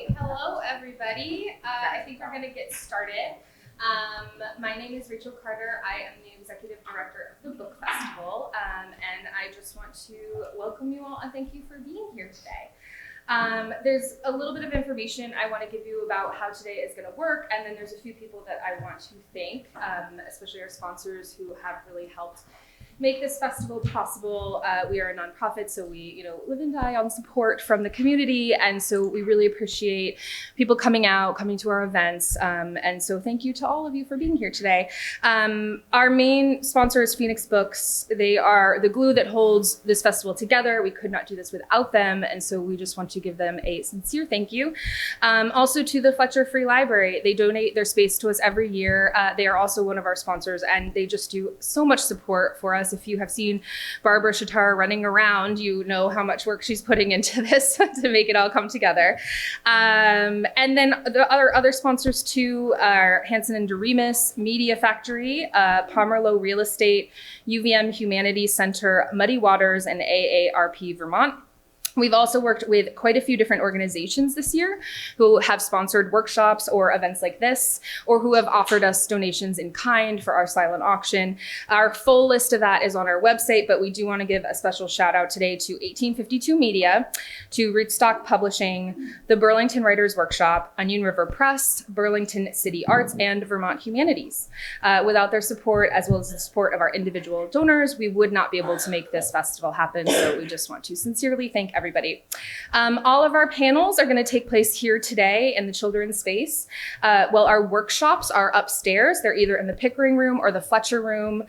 Great. Hello, everybody. I think we're going to get started. My name is Rachel Carter. I am the Executive Director of the Book Festival, and I just want to welcome you all and thank you for being here today. There's a little bit of information I want to give you about how today is going to work, and then there's a few people that I want to thank, especially our sponsors who have really helped make this festival possible. We are a nonprofit, so we live and die on support from the community, and so we really appreciate people coming to our events, and so thank you to all of you for being here today. Our main sponsor is Phoenix Books. They are the glue that holds this festival together. We could not do this without them, and so we just want to give them a sincere thank you. Also to the Fletcher Free Library. They donate their space to us every year. They are also one of our sponsors, and they just do so much support for us. If you have seen Barbara Shatar running around, you know how much work she's putting into this to make it all come together. And then the other sponsors too are Hanson and Doremus, Media Factory, Pomerleau Real Estate, UVM Humanities Center, Muddy Waters, and AARP Vermont. We've also worked with quite a few different organizations this year who have sponsored workshops or events like this, or who have offered us donations in kind for our silent auction. Our full list of that is on our website, but we do want to give a special shout out today to 1852 Media, to Rootstock Publishing, the Burlington Writers Workshop, Onion River Press, Burlington City Arts, and Vermont Humanities. Without their support, as well as the support of our individual donors, we would not be able to make this festival happen. So we just want to sincerely thank everybody. All of our panels are going to take place here today in the children's space. Well, our workshops are upstairs. They're either in the Pickering room or the Fletcher room.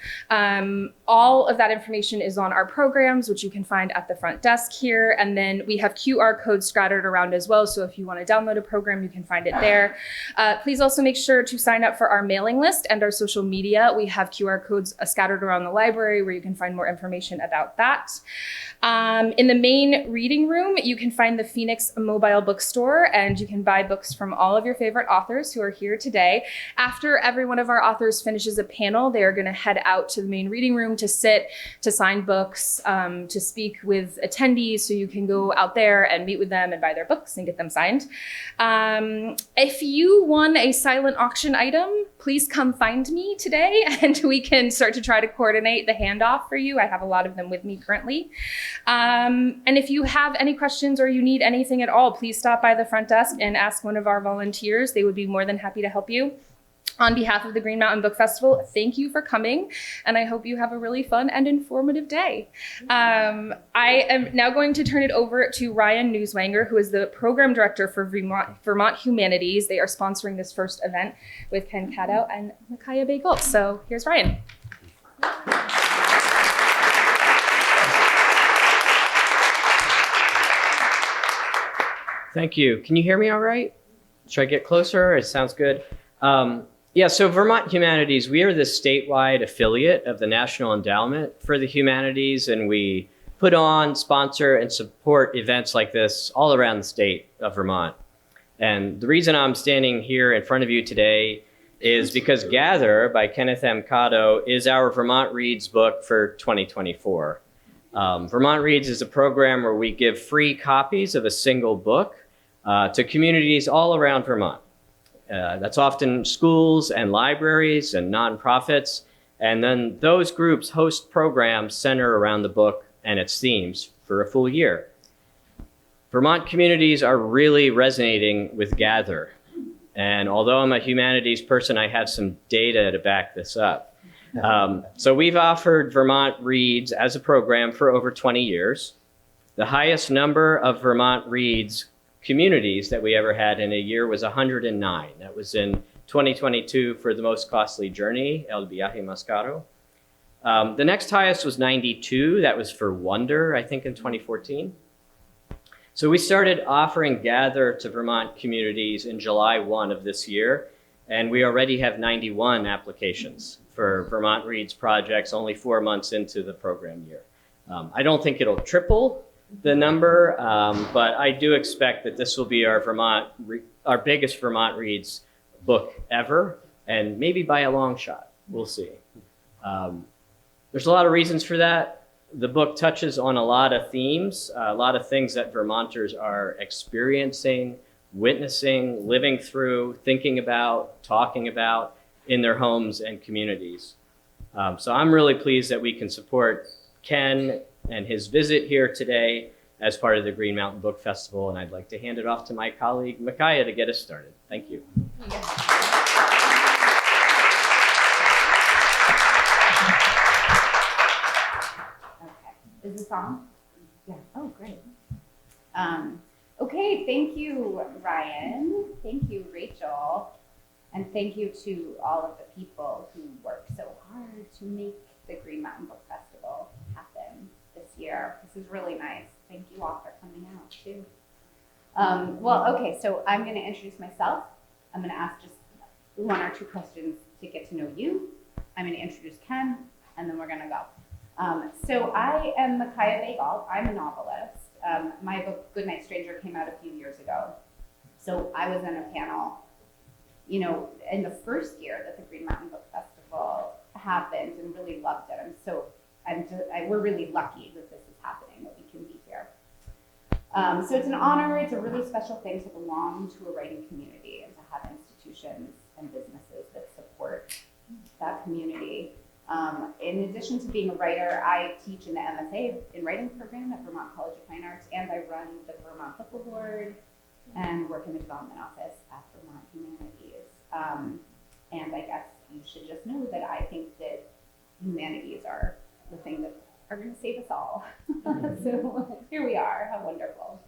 All of that information is on our programs, which you can find at the front desk here. And then we have QR codes scattered around as well. So if you want to download a program, you can find it there. Please also make sure to sign up for our mailing list and our social media. We have QR codes scattered around the library where you can find more information about that. In the main reading room, you can find the Phoenix Mobile Bookstore, and you can buy books from all of your favorite authors who are here today. After every one of our authors finishes a panel, they are going to head out to the main reading room to sit, to sign books, to speak with attendees, so you can go out there and meet with them and buy their books and get them signed. If you won a silent auction item, please come find me today, and we can start to try to coordinate the handoff for you. I have a lot of them with me currently. And if you have any questions or you need anything at all, please stop by the front desk and ask one of our volunteers. They would be more than happy to help you. On behalf of the Green Mountain Book Festival, thank you for coming, and I hope you have a really fun and informative day. I am now going to turn it over to Ryan Newswanger, who is the program director for Vermont Humanities. They are sponsoring this first event with Ken Cadow and Miciah Gault. So here's Ryan. Thank you. Can you hear me all right? Should I get closer? It sounds good. So Vermont Humanities, we are the statewide affiliate of the National Endowment for the Humanities, and we put on, sponsor, and support events like this all around the state of Vermont. And the reason I'm standing here in front of you today is because Gather by Kenneth M. Cadow is our Vermont Reads book for 2024. Vermont Reads is a program where we give free copies of a single book to communities all around Vermont. That's often schools and libraries and nonprofits. And then those groups host programs centered around the book and its themes for a full year. Vermont communities are really resonating with Gather. And although I'm a humanities person, I have some data to back this up. So we've offered Vermont Reads as a program for over 20 years. The highest number of Vermont Reads communities that we ever had in a year was 109. That was in 2022 for the most costly journey, El Viaje Más Caro. The next highest was 92. That was for Wonder, I think in 2014. So we started offering Gather to Vermont communities in July 1 of this year, and we already have 91 applications for Vermont Reads projects only 4 months into the program year. I don't think it'll triple the number, but I do expect that this will be our biggest Vermont Reads book ever, and maybe by a long shot. We'll see. There's a lot of reasons for that. The book touches on a lot of themes, a lot of things that Vermonters are experiencing, witnessing, living through, thinking about, talking about in their homes and communities. So I'm really pleased that we can support Ken and his visit here today as part of the Green Mountain Book Festival, and I'd like to hand it off to my colleague Miciah to get us started. Thank you. Is this on? Yeah. Oh, great. Okay, thank you, Ryan. Thank you, Rachel. And thank you to all of the people who worked so hard to make the Green Mountain Book Festival happen this year. This is really nice. Thank you all for coming out, too. Well, okay, so I'm going to introduce myself. I'm going to ask just 1 or 2 questions to get to know you. I'm going to introduce Ken, and then we're going to go. So I am Miciah Gault. I'm a novelist. My book, Goodnight Stranger, came out a few years ago. So I was in a panel, you know, in the first year that the Green Mountain Book Festival happened, and really loved it. We're really lucky that this is happening, that we can be here. So it's an honor. It's a really special thing to belong to a writing community and to have institutions and businesses that support that community. In addition to being a writer, I teach in the MFA in writing program at Vermont College of Fine Arts, and I run the Vermont Book Award and work in the development office at Vermont Humanities. And I guess you should just know that I think that humanities are the thing that are going to save us all. So here we are. How wonderful.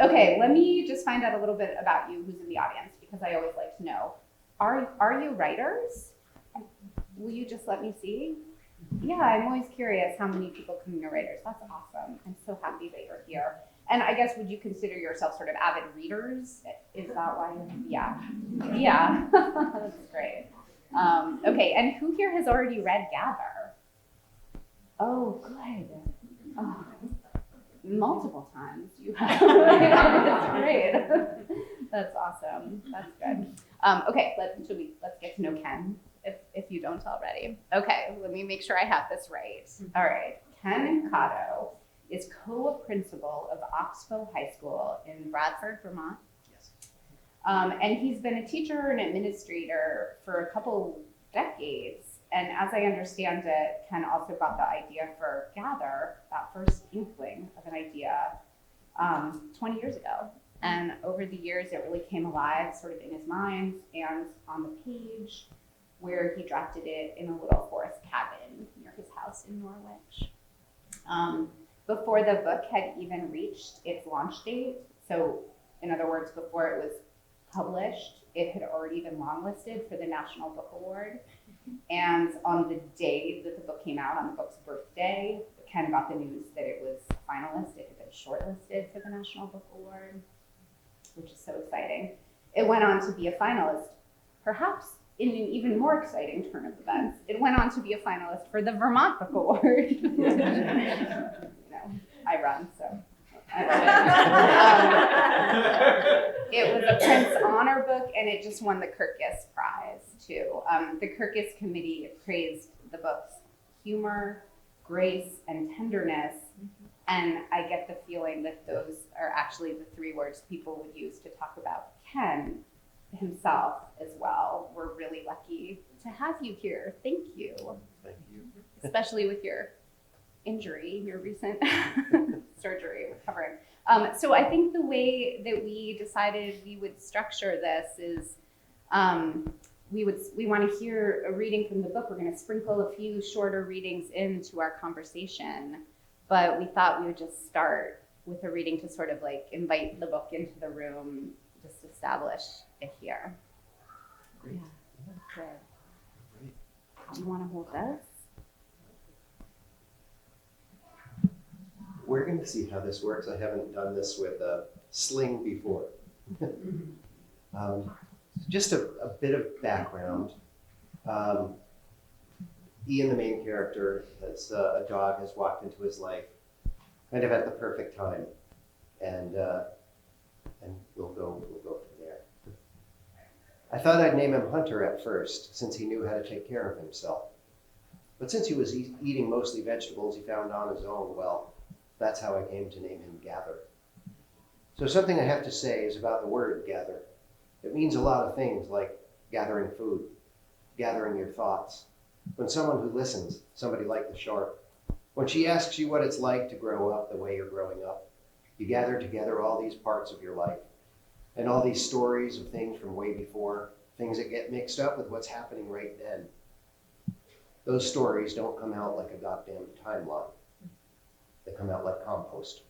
Okay, let me just find out a little bit about you, who's in the audience, because I always like to know. Are you writers? Will you just let me see? Yeah, I'm always curious how many people come to writers. That's awesome. I'm so happy that you're here. And I guess, would you consider yourself sort of avid readers? Is that why? Yeah. Yeah. That's great. Okay, and who here has already read Gather? Oh, good. Oh, multiple times you have. That's great. That's awesome. That's good. Okay, let's get to know Ken, if you don't already. Okay, let me make sure I have this right. All right, Kenneth Cadow is co-principal of Oxbow High School in Bradford, Vermont. Yes. And he's been a teacher and administrator for a couple decades. And as I understand it, Ken also got the idea for Gather, that first inkling of an idea, 20 years ago. And over the years, it really came alive sort of in his mind and on the page, where he drafted it in a little forest cabin near his house in Norwich. Before the book had even reached its launch date, so in other words, before it was published, it had already been longlisted for the National Book Award. And on the day that the book came out, on the book's birthday, Ken got the news that it was a finalist. It had been shortlisted for the National Book Award, which is so exciting. It went on to be a finalist, perhaps in an even more exciting turn of events. It went on to be a finalist for the Vermont Book Award. I run, so I love it. It was a Prince Honor book, and it just won the Kirkus Prize, too. The Kirkus Committee praised the book's humor, grace, and tenderness, and I get the feeling that those are actually the 3 words people would use to talk about Ken himself as well. We're really lucky to have you here. Thank you. Thank you. Especially with your injury, your recent surgery recovering. So I think the way that we decided we would structure this is we want to hear a reading from the book. We're going to sprinkle a few shorter readings into our conversation, but we thought we would just start with a reading to sort of like invite the book into the room, just establish it here. Great. Yeah, good. Great. Do you want to hold this? We're going to see how this works. I haven't done this with a sling before. Just a bit of background. Ian, the main character, has a dog has walked into his life kind of at the perfect time, and we'll go from there. I thought I'd name him Hunter at first, since he knew how to take care of himself. But since he was eating mostly vegetables he found on his own, well, that's how I came to name him Gather. So something I have to say is about the word gather. It means a lot of things, like gathering food, gathering your thoughts. When someone who listens, somebody like the shark, when she asks you what it's like to grow up the way you're growing up, you gather together all these parts of your life and all these stories of things from way before, things that get mixed up with what's happening right then. Those stories don't come out like a goddamn timeline. They come out like compost.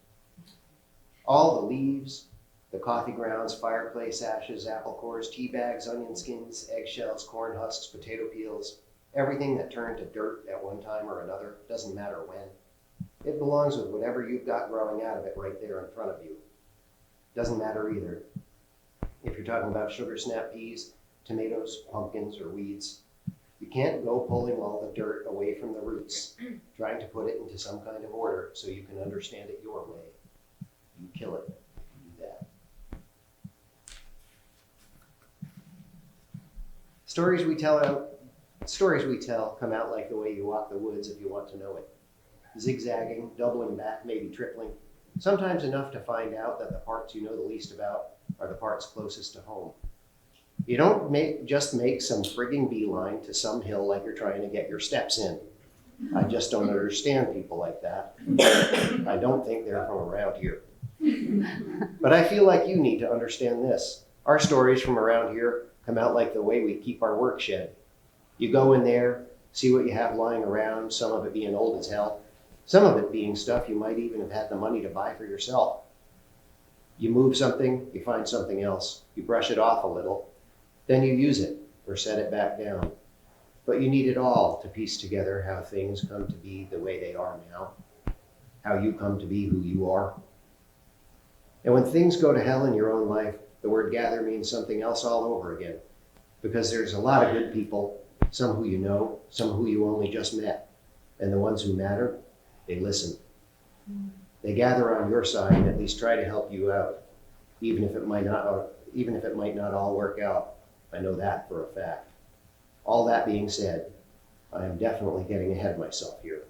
All the leaves, the coffee grounds, fireplace ashes, apple cores, tea bags, onion skins, eggshells, corn husks, potato peels, everything that turned to dirt at one time or another, doesn't matter when. It belongs with whatever you've got growing out of it right there in front of you. Doesn't matter either. If you're talking about sugar snap peas, tomatoes, pumpkins, or weeds, you can't go pulling all the dirt away from the roots, trying to put it into some kind of order so you can understand it your way. You kill it. You do that. Stories we tell come out like the way you walk the woods if you want to know it. Zigzagging, doubling back, maybe tripling. Sometimes enough to find out that the parts you know the least about are the parts closest to home. You don't just make some frigging beeline to some hill like you're trying to get your steps in. I just don't understand people like that. I don't think they're from around here. But I feel like you need to understand this. Our stories from around here come out like the way we keep our work shed. You go in there, see what you have lying around, some of it being old as hell, some of it being stuff you might even have had the money to buy for yourself. You move something, you find something else, you brush it off a little, then you use it or set it back down. But you need it all to piece together how things come to be the way they are now, how you come to be who you are. And when things go to hell in your own life, the word gather means something else all over again, because there's a lot of good people, some who you know, some who you only just met, and the ones who matter, they listen. They gather on your side and at least try to help you out, even if it might not all work out. I know that for a fact. All that being said, I am definitely getting ahead of myself here.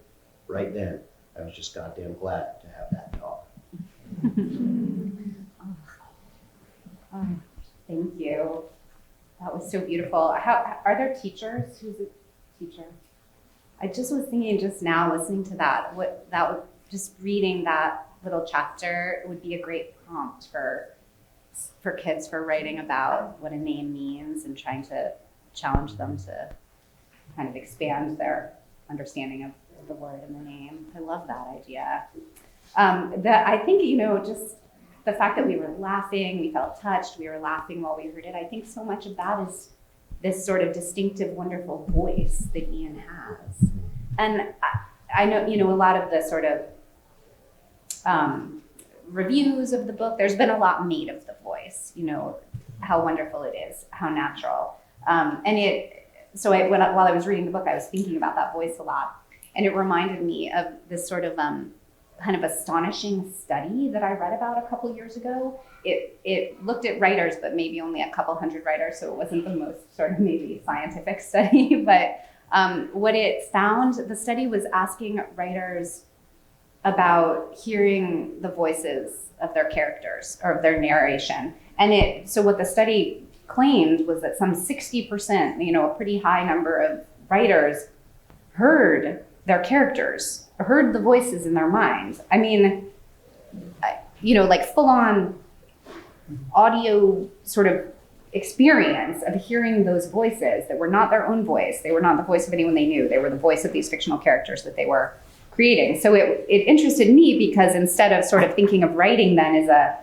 Right then, I was just goddamn glad to have that talk. Oh, thank you. That was so beautiful. Are there teachers? Who's a teacher? I just was thinking just now, listening to that, just reading that little chapter would be a great prompt for kids for writing about what a name means and trying to challenge them to kind of expand their understanding of the word and the name. I love that idea. I think, just the fact that we were laughing, we felt touched, we were laughing while we heard it. I think so much of that is this sort of distinctive, wonderful voice that Ian has. And I know, a lot of the sort of reviews of the book, there's been a lot made of the voice, how wonderful it is, how natural. While I was reading the book, I was thinking about that voice a lot. And it reminded me of this sort of kind of astonishing study that I read about a couple years ago. It looked at writers, but maybe only a couple hundred writers, so it wasn't the most sort of maybe scientific study. But what it found, the study was asking writers about hearing the voices of their characters or of their narration. And so what the study claimed was that some 60%, a pretty high number of writers heard their characters, heard the voices in their minds. I mean, like full on audio sort of experience of hearing those voices that were not their own voice. They were not the voice of anyone they knew. They were the voice of these fictional characters that they were creating. So it interested me because instead of sort of thinking of writing then as a,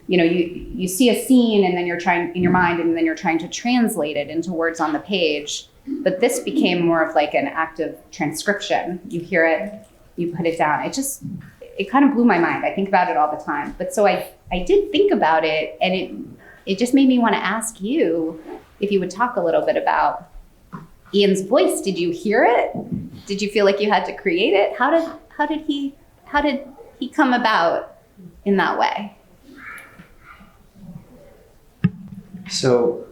you see a scene and then you're trying in your mind and then you're trying to translate it into words on the page. But this became more of like an active transcription. You hear it, you put it down. It kind of blew my mind. I think about it all the time. But so I did think about it, and it just made me want to ask you if you would talk a little bit about Ian's voice. Did you hear it? Did you feel like you had to create it? How did he come about in that way? So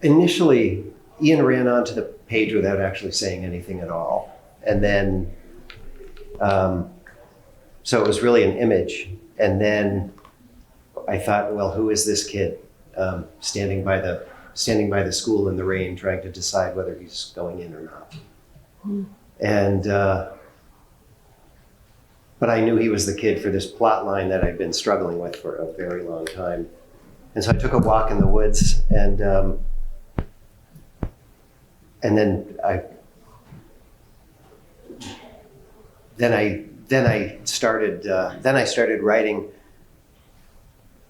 initially, Ian ran onto the page without actually saying anything at all. And then, so it was really an image. And then I thought, well, who is this kid standing by the school in the rain, trying to decide whether he's going in or not? And but I knew he was the kid for this plot line that I'd been struggling with for a very long time. And so I took a walk in the woods, and then I started writing.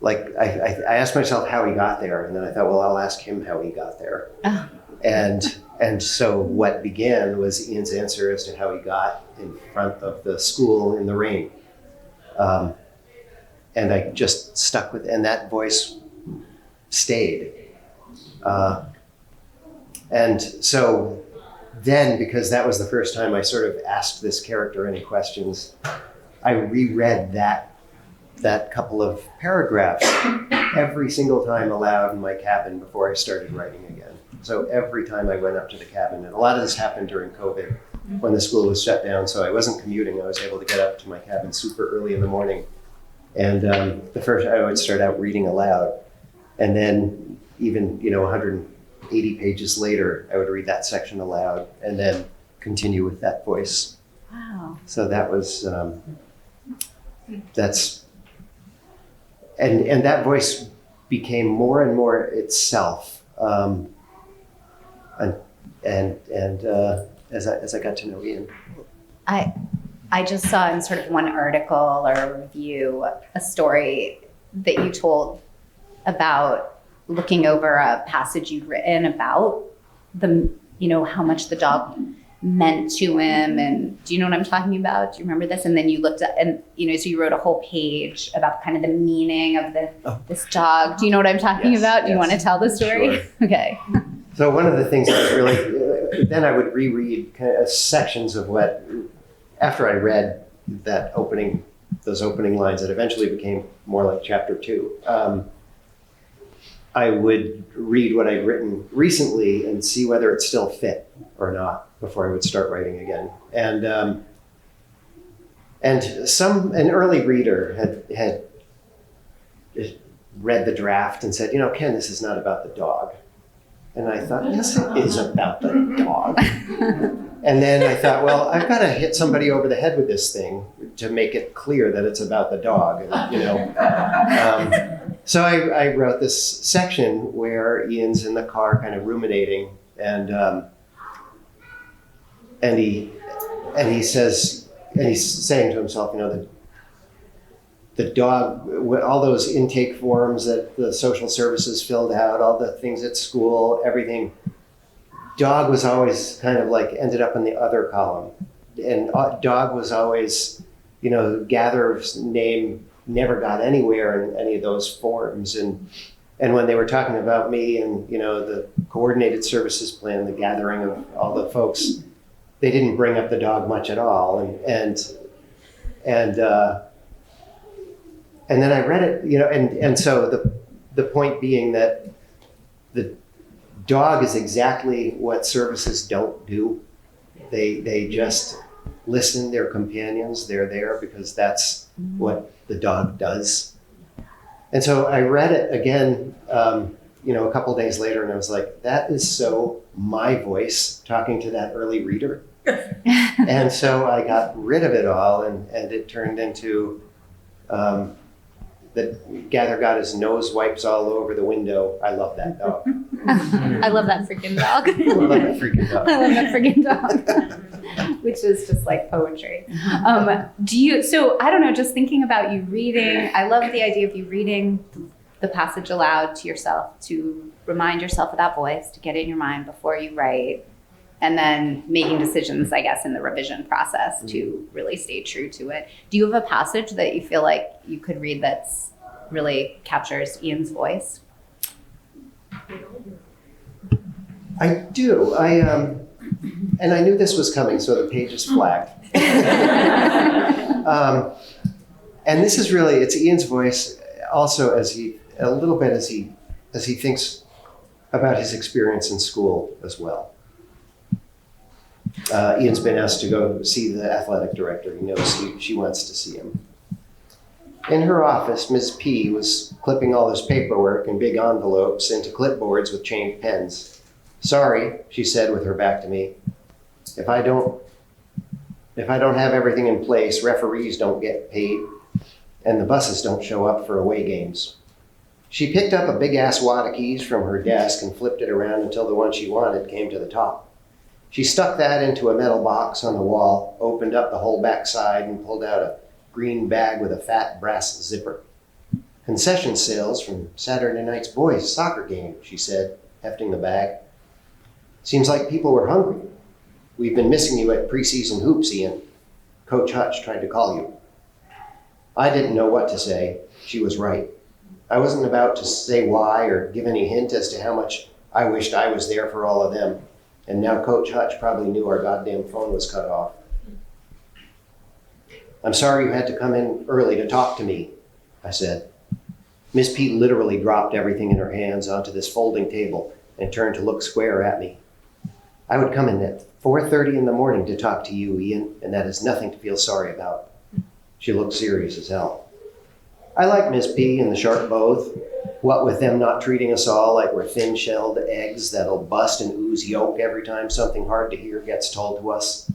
Like I asked myself how he got there, and then I thought, well, I'll ask him how he got there. Oh. And so what began was Ian's answer as to how he got in front of the school in the rain. And I just stuck with, and that voice stayed. And so then, because that was the first time I sort of asked this character any questions, I reread that couple of paragraphs every single time aloud in my cabin before I started writing again. So every time I went up to the cabin, and a lot of this happened during COVID when the school was shut down, so I wasn't commuting. I was able to get up to my cabin super early in the morning. And the first, I would start out reading aloud. And then even, 180 pages later, I would read that section aloud and then continue with that voice. Wow. So that was, and that voice became more and more itself. As I got to know Ian. I just saw in sort of one article or a review a story that you told about looking over a passage you'd written about how much the dog meant to him. And do you know what I'm talking about? Do you remember this? And then you looked at, and so you wrote a whole page about kind of the meaning of this dog. Do you know what I'm talking about? Do you want to tell the story? Sure. Okay. So one of the things that was really, then I would reread kind of sections of what, after I read those opening lines that eventually became more like chapter 2, I would read what I'd written recently and see whether it still fit or not before I would start writing again. And an early reader had read the draft and said, Ken, this is not about the dog. And I thought, yes, it is about the dog. And then I thought, well, I've got to hit somebody over the head with this thing to make it clear that it's about the dog. And, so I wrote this section where Ian's in the car kind of ruminating, and he's saying to himself, the dog, all those intake forms that the social services filled out, all the things at school, everything, dog was always kind of like ended up in the other column. And dog was always, gatherer's name never got anywhere in any of those forms. And when they were talking about me and, the coordinated services plan, the gathering of all the folks, they didn't bring up the dog much at all. And then I read it, and so the point being that the dog is exactly what services don't do. They just listen, they're companions, they're there because that's what the dog does. And so I read it again, a couple days later, and I was like, that is so my voice talking to that early reader. And so I got rid of it all, and it turned into that Gather got his nose wipes all over the window. I love that dog. I love that freaking dog. I love that freaking dog. I love that freaking dog. Which is just like poetry. So I don't know, just thinking about you reading, I love the idea of you reading the passage aloud to yourself, to remind yourself of that voice, to get it in your mind before you write, and then making decisions, I guess, in the revision process to really stay true to it. Do you have a passage that you feel like you could read that's really captures Ian's voice? I do. And I knew this was coming, so the page is flagged. And this is really, it's Ian's voice also as he thinks about his experience in school as well. Ian's been asked to go see the athletic director. He knows she wants to see him. In her office, Ms. P was clipping all this paperwork in big envelopes into clipboards with chained pens. "Sorry," she said with her back to me. If I don't have everything in place, referees don't get paid, and the buses don't show up for away games." She picked up a big-ass wad of keys from her desk and flipped it around until the one she wanted came to the top. She stuck that into a metal box on the wall, opened up the whole back side, and pulled out a green bag with a fat brass zipper. "Concession sales from Saturday night's boys' soccer game," she said, hefting the bag. "Seems like people were hungry. We've been missing you at preseason hoops, Ian. Coach Hutch tried to call you." I didn't know what to say. She was right. I wasn't about to say why or give any hint as to how much I wished I was there for all of them. And now Coach Hutch probably knew our goddamn phone was cut off. "I'm sorry you had to come in early to talk to me," I said. Miss Pete literally dropped everything in her hands onto this folding table and turned to look square at me. "I would come in at 4:30 in the morning to talk to you, Ian, and that is nothing to feel sorry about." She looked serious as hell. I like Miss P and the Sharp both. What with them not treating us all like we're thin-shelled eggs that'll bust and ooze yolk every time something hard to hear gets told to us.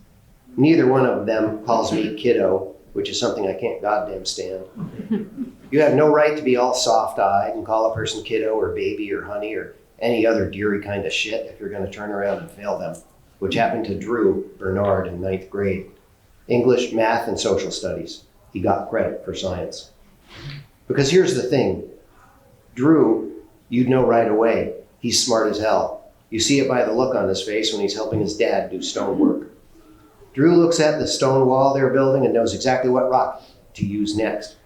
Neither one of them calls me kiddo, which is something I can't goddamn stand. You have no right to be all soft-eyed and call a person kiddo or baby or honey or any other dearie kind of shit if you're going to turn around and fail them, which happened to Drew Bernard in 9th grade. English, math, and social studies. He got credit for science. Because here's the thing. Drew, you'd know right away. He's smart as hell. You see it by the look on his face when he's helping his dad do stonework. Drew looks at the stone wall they're building and knows exactly what rock to use next.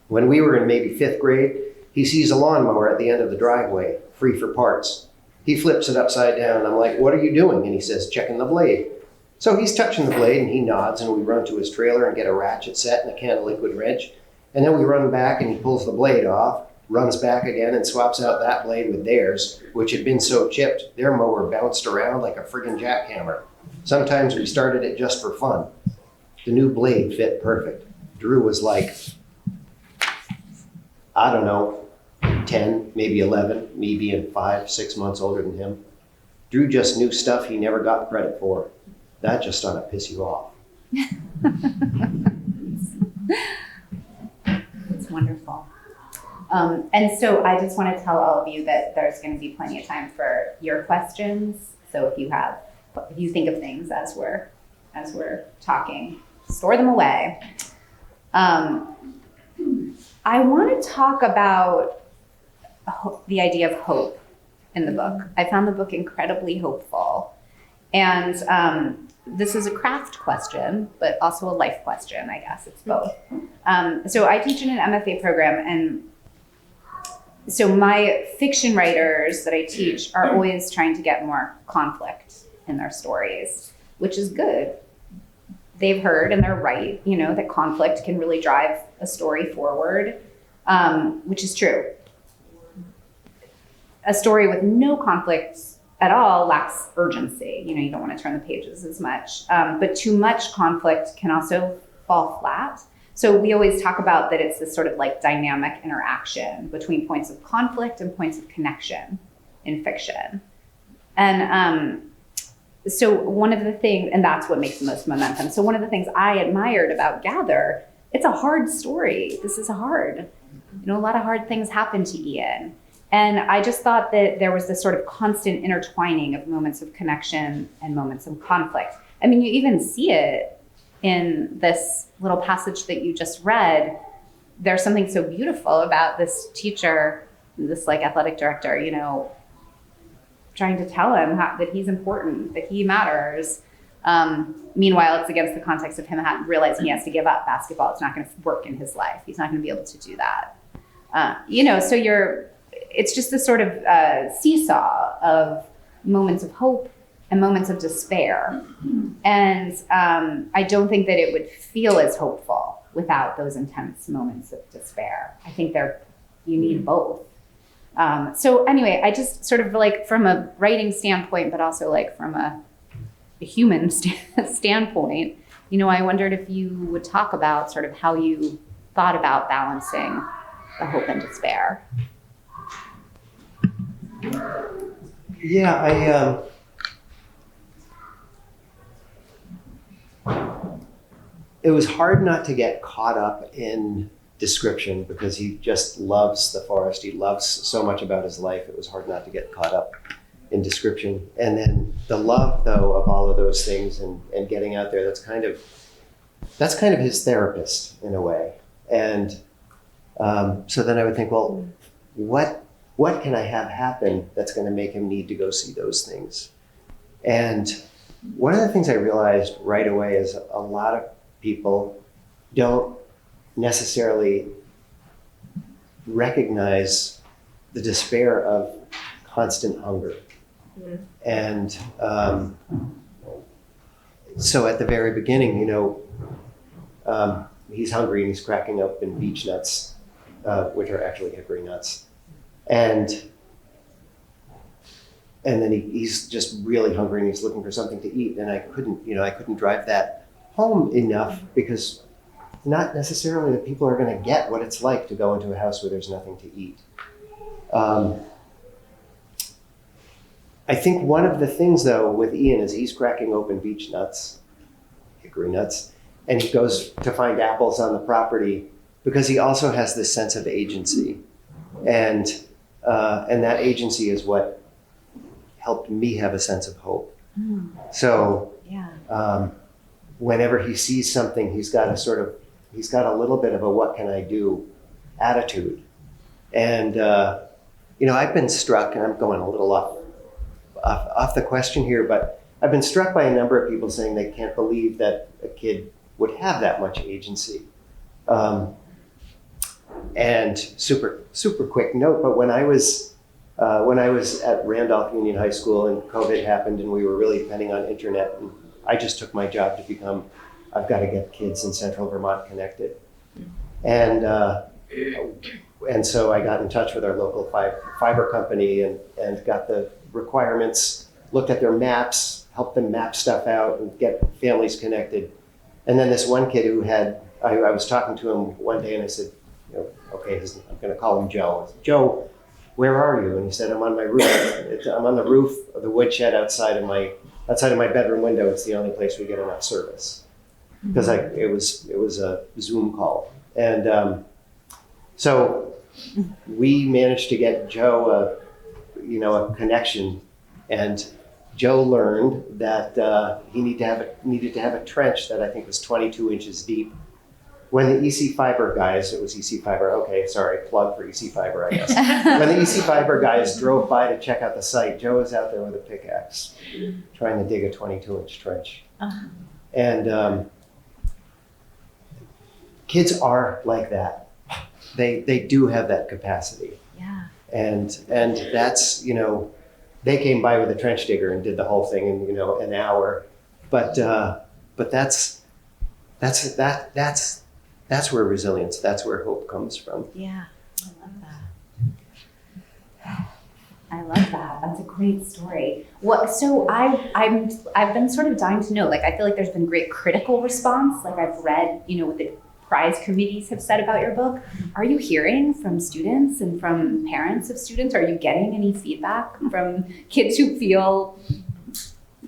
When we were in maybe 5th grade, he sees a lawnmower at the end of the driveway, free for parts. He flips it upside down. I'm like, "What are you doing?" And he says, "Checking the blade." So he's touching the blade and he nods, and we run to his trailer and get a ratchet set and a can of liquid wrench. And then we run back and he pulls the blade off, runs back again and swaps out that blade with theirs, which had been so chipped, their mower bounced around like a friggin' jackhammer. Sometimes we started it just for fun. The new blade fit perfect. Drew was like, I don't know, 10, maybe 11, me being 5, 6 months older than him. Drew just knew stuff he never got credit for. That just ought to piss you off. It's wonderful. And so I just want to tell all of you that there's going to be plenty of time for your questions. So if you think of things as we're talking, store them away. I want to talk about the idea of hope in the book. I found the book incredibly hopeful. And this is a craft question, but also a life question, I guess. It's both. So I teach in an MFA program, and so my fiction writers that I teach are always trying to get more conflict in their stories, which is good. They've heard, and they're right, that conflict can really drive a story forward, which is true. A story with no conflict at all lacks urgency. You don't want to turn the pages as much. But too much conflict can also fall flat. So we always talk about that it's this sort of like dynamic interaction between points of conflict and points of connection in fiction. And so one of the things, and that's what makes the most momentum. So one of the things I admired about Gather, it's a hard story. This is hard. A lot of hard things happen to Ian. And I just thought that there was this sort of constant intertwining of moments of connection and moments of conflict. I mean, you even see it in this little passage that you just read. There's something so beautiful about this teacher, this athletic director, trying to tell him that he's important, that he matters. Meanwhile, it's against the context of him realizing he has to give up basketball. It's not going to work in his life. He's not going to be able to do that. So it's just this sort of seesaw of moments of hope and moments of despair. And I don't think that it would feel as hopeful without those intense moments of despair. I think you need both. So anyway, I just sort of from a writing standpoint, but also from a human standpoint, I wondered if you would talk about sort of how you thought about balancing the hope and despair? Yeah, it was hard not to get caught up in description because he just loves the forest. He loves so much about his life. It was hard not to get caught up in description. And then the love, though, of all of those things and getting out there, that's kind of his therapist in a way. And so then I would think, well, what can I have happen that's going to make him need to go see those things? And one of the things I realized right away is a lot of people don't necessarily recognize the despair of constant hunger. Mm-hmm. And so at the very beginning, he's hungry and he's cracking open beech nuts, which are actually hickory nuts. And then he's just really hungry and he's looking for something to eat. And I couldn't drive that home enough because not necessarily that people are going to get what it's like to go into a house where there's nothing to eat. I think one of the things, though, with Ian is he's cracking open beech nuts, hickory nuts, and he goes to find apples on the property because he also has this sense of agency. And that agency is what helped me have a sense of hope. Mm. So whenever he sees something, he's got a little bit of a what can I do attitude. And, I've been struck, and I'm going a little off the question here, but I've been struck by a number of people saying they can't believe that a kid would have that much agency. And super quick note, but when I was at Randolph Union High School and COVID happened and we were really depending on internet, and I just took my job to I've got to get kids in central Vermont connected. And so I got in touch with our local fiber company and got the requirements, looked at their maps, helped them map stuff out and get families connected. And then this one kid who I was talking to him one day and I said, okay, I'm going to call him Joe. I said, Joe, where are you? And he said, I'm on my roof. I'm on the roof of the woodshed outside of my bedroom window. It's the only place we get enough service. Because it was a Zoom call. And so we managed to get Joe a connection, and Joe learned that he needed to have a trench that I think was 22 inches deep. When the EC Fiber guys, it was EC Fiber, okay, sorry, plug for EC Fiber, I guess. When the EC Fiber guys drove by to check out the site, Joe was out there with a pickaxe trying to dig a 22-inch trench. Uh-huh. And kids are like that. They do have that capacity. Yeah. And that's, they came by with a trench digger and did the whole thing in, an hour. But that's where resilience, that's where hope comes from. Yeah, I love that. I love that. That's a great story. So I've been sort of dying to know, I feel like there's been great critical response. I've read, what the prize committees have said about your book. Are you hearing from students and from parents of students? Are you getting any feedback from kids who feel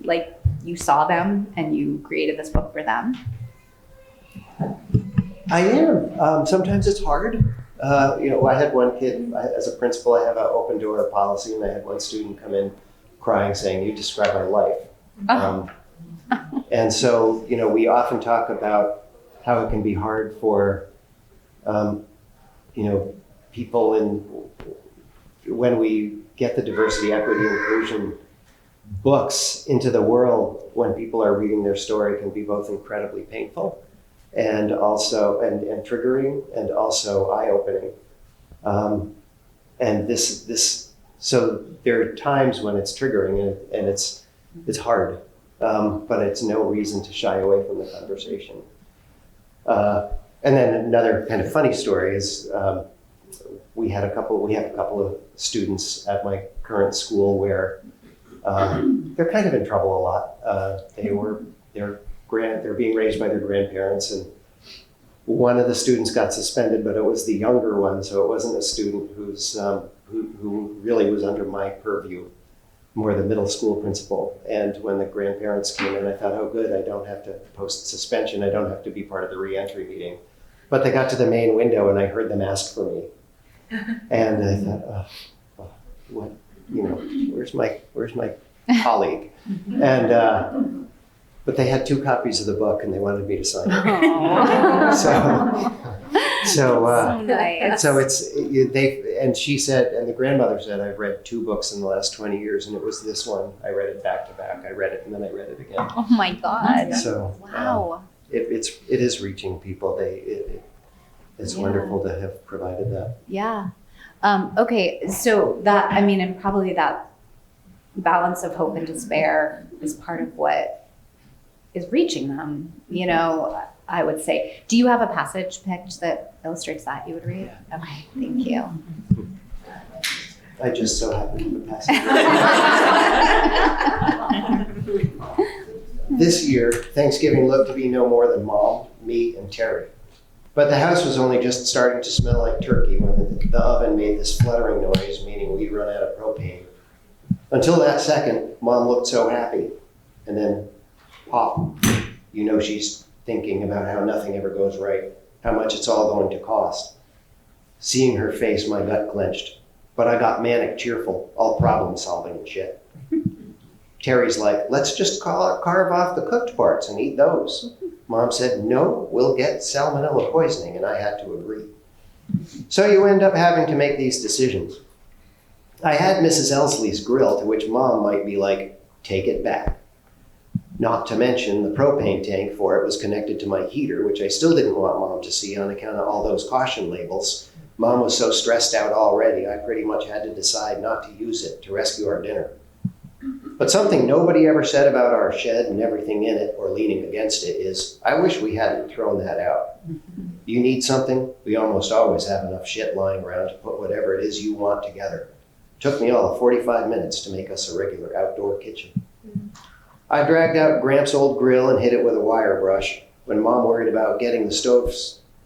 like you saw them and you created this book for them? I am. Sometimes it's hard. I had one kid, as a principal, I have an open door policy, and I had one student come in crying saying, "You describe my life." And so, we often talk about how it can be hard for, people when we get the diversity, equity, inclusion books into the world, when people are reading their story, can be both incredibly painful and also and triggering and also eye-opening. And so there are times when it's triggering and it's hard, but it's no reason to shy away from the conversation. And then another kind of funny story is we have a couple of students at my current school where they're kind of in trouble a lot. They're being raised by their grandparents, and one of the students got suspended, but it was the younger one, so it wasn't a student who really was under my purview, more the middle school principal. And when the grandparents came in, I thought, oh good, I don't have to post suspension, I don't have to be part of the re-entry meeting. But they got to the main window and I heard them ask for me. And I thought, what, where's my colleague? And but they had 2 copies of the book and they wanted me to sign it. So nice. so and she said, and the grandmother said, I've read 2 books in the last 20 years, and it was this one. I read it back to back. I read it and then I read it again. Oh my God. So wow. It is reaching people. It's wonderful to have provided that. Yeah. Okay. So that, I mean, and probably that balance of hope and despair is part of what is reaching them, I would say. Do you have a passage picked that illustrates that you would read? Yeah. Okay, thank you. I just so happen to pass it. This year, Thanksgiving looked to be no more than Mom, me, and Terry. But the house was only just starting to smell like turkey when the oven made this fluttering noise, meaning we'd run out of propane. Until that second, Mom looked so happy. And then, pop, she's thinking about how nothing ever goes right, how much it's all going to cost. Seeing her face, my gut clenched. But I got manic cheerful, all problem solving and shit. Terry's like, let's just carve off the cooked parts and eat those. Mom said, no, we'll get salmonella poisoning, and I had to agree. So you end up having to make these decisions. I had Mrs. Elsley's grill, to which Mom might be like, take it back. Not to mention the propane tank for it was connected to my heater, which I still didn't want Mom to see on account of all those caution labels. Mom was so stressed out already, I pretty much had to decide not to use it to rescue our dinner. But something nobody ever said about our shed and everything in it or leaning against it is, I wish we hadn't thrown that out. You need something? We almost always have enough shit lying around to put whatever it is you want together. Took me all of 45 minutes to make us a regular outdoor kitchen. I dragged out Gramps' old grill and hit it with a wire brush. When Mom worried about getting the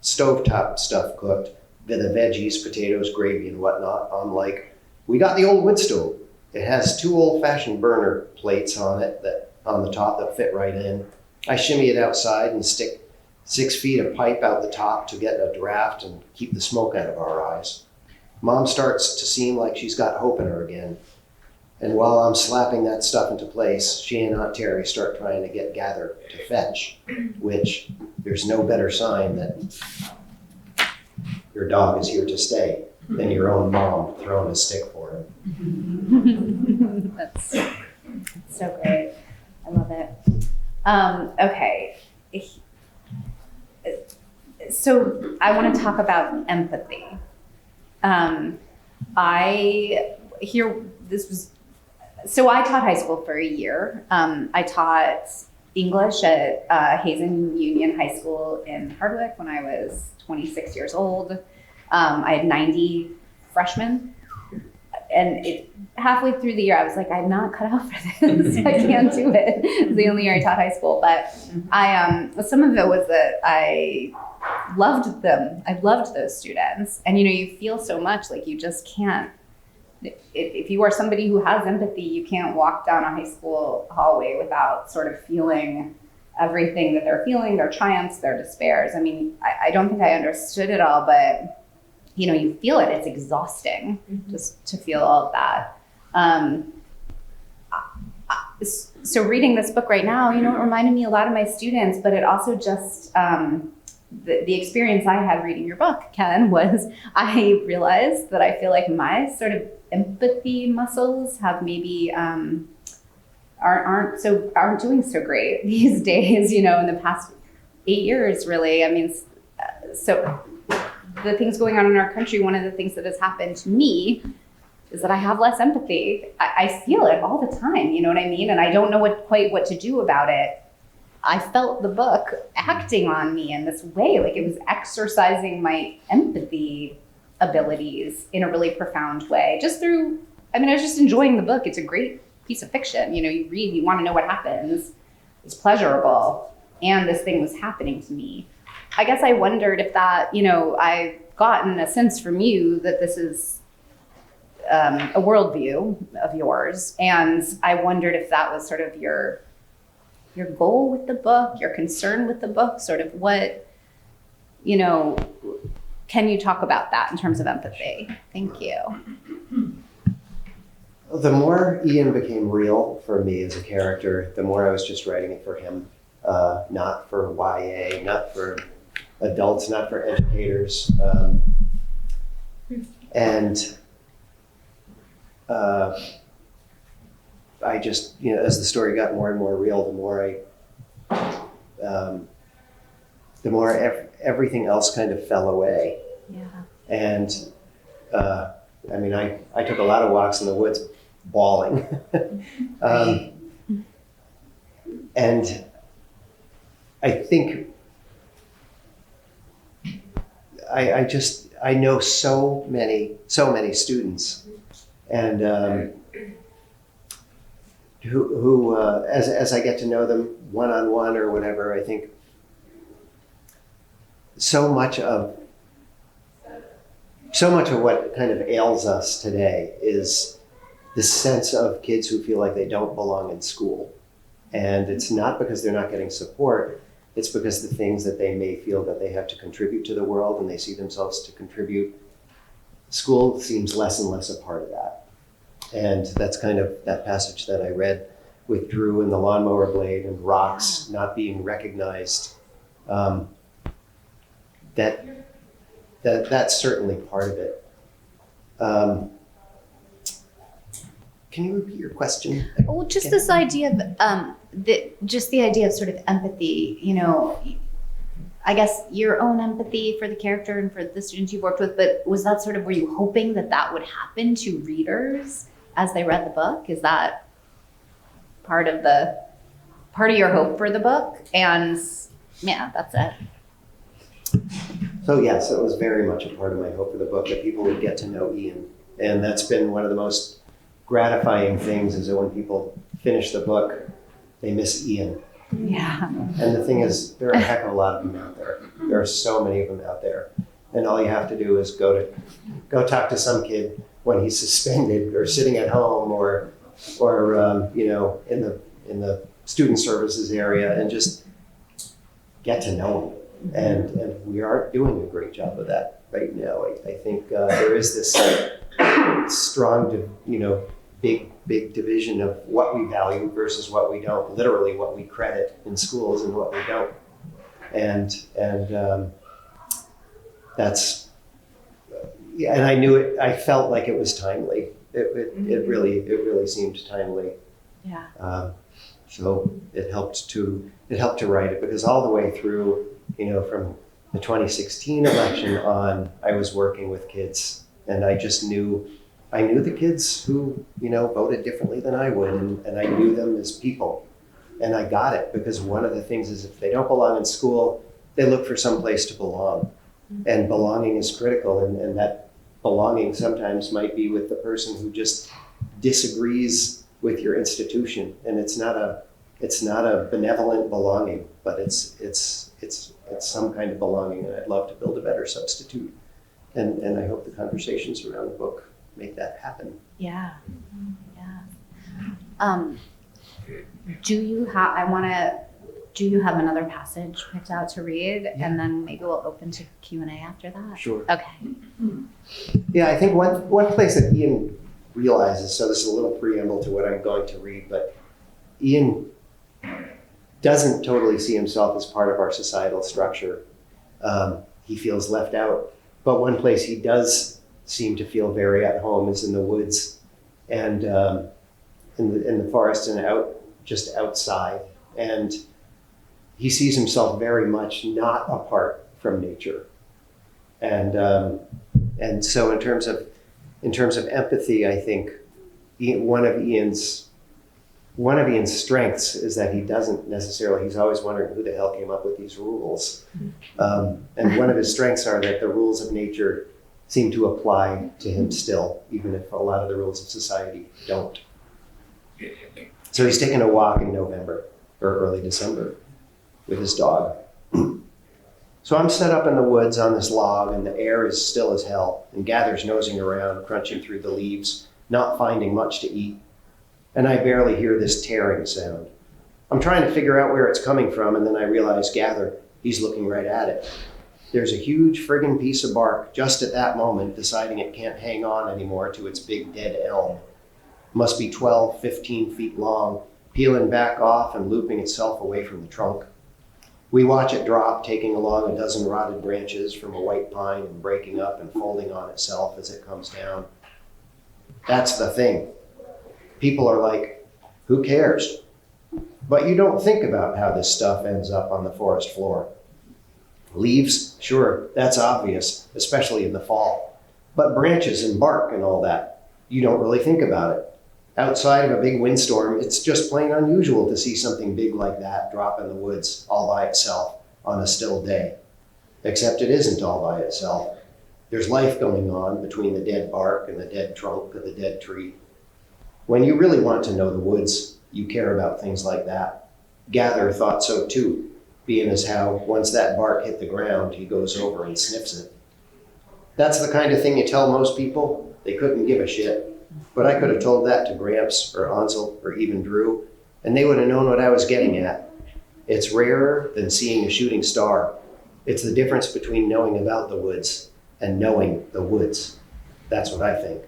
stovetop stuff cooked, the veggies, potatoes, gravy, and whatnot, I'm like, we got the old wood stove. It has 2 old-fashioned burner plates on it on the top that fit right in. I shimmy it outside and stick 6 feet of pipe out the top to get a draft and keep the smoke out of our eyes. Mom starts to seem like she's got hope in her again. And while I'm slapping that stuff into place, she and Aunt Terry start trying to get Gather to fetch, which there's no better sign that your dog is here to stay than your own mom throwing a stick for him. That's so great. I love it. Okay. So I want to talk about empathy. I taught high school for a year. I taught English at Hazen Union High School in Hardwick when I was 26 years old. I had 90 freshmen. And halfway through the year, I was like, I'm not cut out for this. I can't do it. It was the only year I taught high school. But some of it was that I loved them. I loved those students. And, you feel so much like you just can't. If you are somebody who has empathy, you can't walk down a high school hallway without sort of feeling everything that they're feeling, their triumphs, their despairs. I mean, I don't think I understood it all, but you feel it. It's exhausting just to feel all of that. So reading this book right now, it reminded me a lot of my students, but it also just, the experience I had reading your book, Ken, was I realized that I feel like my sort of empathy muscles have maybe aren't doing so great these days. In the past 8 years, really. I mean, so the things going on in our country, one of the things that has happened to me is that I have less empathy. I feel it all the time. You know what I mean? And I don't know quite what to do about it. I felt the book acting on me in this way, like it was exercising my empathy abilities in a really profound way. I was just enjoying the book. It's a great piece of fiction. You read, you want to know what happens. It's pleasurable. And this thing was happening to me. I guess I wondered if that, I've gotten a sense from you that this is a worldview of yours. And I wondered if that was sort of your goal with the book, your concern with the book, sort of what, can you talk about that in terms of empathy? Thank you. The more Ian became real for me as a character, the more I was just writing it for him, not for YA, not for adults, not for educators. And I just, as the story got more and more real, the more everything else kind of fell away. Yeah. And I took a lot of walks in the woods bawling. And I think I know so many students, and who as I get to know them one-on-one or whatever, I think so much of what kind of ails us today is the sense of kids who feel like they don't belong in school. And it's not because they're not getting support, it's because the things that they may feel that they have to contribute to the world and they see themselves to contribute, school seems less and less a part of that. And that's kind of that passage that I read with Drew and the lawnmower blade and rocks not being recognized. That's certainly part of it. Can you repeat your question? Well, just this idea of the idea of sort of empathy. I guess your own empathy for the character and for the students you've worked with. But was that sort of, were you hoping that would happen to readers as they read the book? Is that part of your hope for the book? And yeah, that's it. So yes, it was very much a part of my hope for the book that people would get to know Ian. And that's been one of the most gratifying things, is that when people finish the book, they miss Ian. Yeah. And the thing is, there are a heck of a lot of them out there. There are so many of them out there. And all you have to do is go talk to some kid when he's suspended or sitting at home or in the student services area, and just get to know him. And we aren't doing a great job of that right now. I think there is this strong, big division of what we value versus what we don't. Literally, what we credit in schools and what we don't. And that's, yeah. And I knew it. I felt like it was timely. It really seemed timely. Yeah. So it helped to write it, because all the way through, from the 2016 election on, I was working with kids, and I knew the kids who, voted differently than I would, and I knew them as people. And I got it, because one of the things is, if they don't belong in school, they look for some place to belong. And belonging is critical, and that belonging sometimes might be with the person who just disagrees with your institution. And it's not a benevolent belonging, but it's some kind of belonging, and I'd love to build a better substitute. And I hope the conversations around the book make that happen. Yeah. Do you have another passage picked out to read? Yeah. And then maybe we'll open to Q&A after that? Sure. Okay. Yeah, I think one place that Ian realizes, so this is a little preamble to what I'm going to read, but Ian doesn't totally see himself as part of our societal structure. He feels left out. But one place he does seem to feel very at home is in the woods and in the forest and just outside. And he sees himself very much not apart from nature. And so in terms of empathy, I think one of Ian's strengths is that he doesn't necessarily, he's always wondering who the hell came up with these rules. And one of his strengths are that the rules of nature seem to apply to him still, even if a lot of the rules of society don't. So he's taking a walk in November or early December with his dog. So I'm set up in the woods on this log, and the air is still as hell, and Gather's nosing around, crunching through the leaves, not finding much to eat. And I barely hear this tearing sound. I'm trying to figure out where it's coming from, and then I realize Gather, he's looking right at it. There's a huge friggin' piece of bark just at that moment, deciding it can't hang on anymore to its big dead elm. Must be 12, 15 feet long, peeling back off and looping itself away from the trunk. We watch it drop, taking along a dozen rotted branches from a white pine and breaking up and folding on itself as it comes down. That's the thing. People are like, who cares? But you don't think about how this stuff ends up on the forest floor. Leaves, sure, that's obvious, especially in the fall. But branches and bark and all that, you don't really think about it. Outside of a big windstorm, it's just plain unusual to see something big like that drop in the woods all by itself on a still day. Except it isn't all by itself. There's life going on between the dead bark and the dead trunk of the dead tree. When you really want to know the woods, you care about things like that. Gather thought so too, being as how once that bark hit the ground, he goes over and sniffs it. That's the kind of thing you tell most people. They couldn't give a shit. But I could have told that to Gramps or Ansel or even Drew, and they would have known what I was getting at. It's rarer than seeing a shooting star. It's the difference between knowing about the woods and knowing the woods. That's what I think.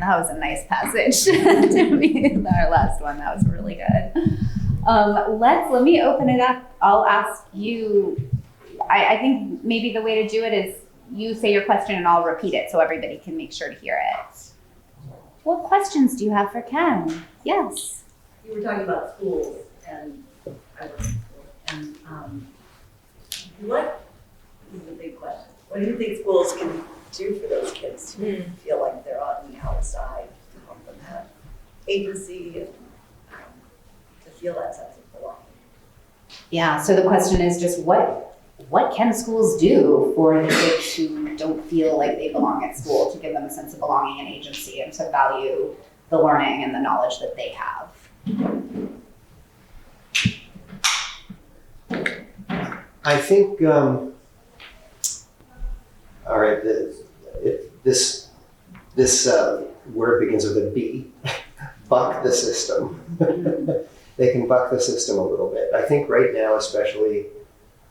That was a nice passage to be our last one. That was really good. Let me open it up. I'll ask you, I think maybe the way to do it is you say your question and I'll repeat it so everybody can make sure to hear it. What questions do you have for Ken? Yes. You were talking about schools and I work in schools. And what is the big question? What do you think schools can do for those kids who feel like they're on the outside to help them have agency and to feel that sense of belonging? Yeah, so the question is just what can schools do for the kids who don't feel like they belong at school, to give them a sense of belonging and agency and to value the learning and the knowledge that they have? I think, all right, this word begins with a B, buck the system. They can buck the system a little bit. I think right now, especially,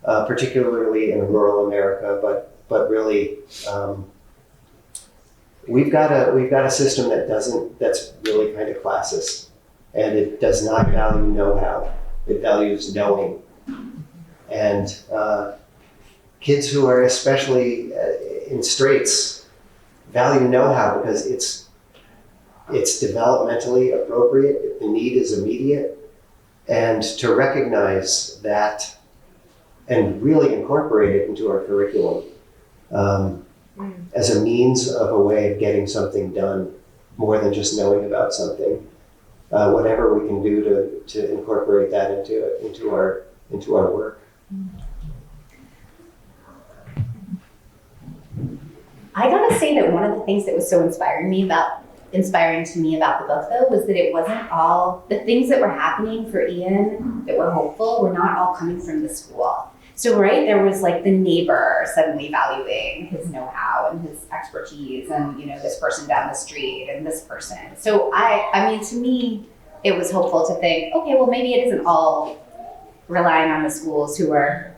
particularly in rural America, but really, we've got a system that's really kind of classist, and it does not value know-how. It values knowing. And kids who are especially in straits value know-how because it's developmentally appropriate. The need is immediate. And to recognize that and really incorporate it into our curriculum as a means of a way of getting something done more than just knowing about something. Whatever we can do to incorporate that into our work. I gotta say that one of the things that was so inspiring to me about the book, though, was that it wasn't all the things that were happening for Ian that were hopeful were not all coming from the school. So, right, there was like the neighbor suddenly valuing his know-how and his expertise, and this person down the street and this person. So, I mean, to me, it was hopeful to think, okay, well, maybe it isn't all relying on the schools who are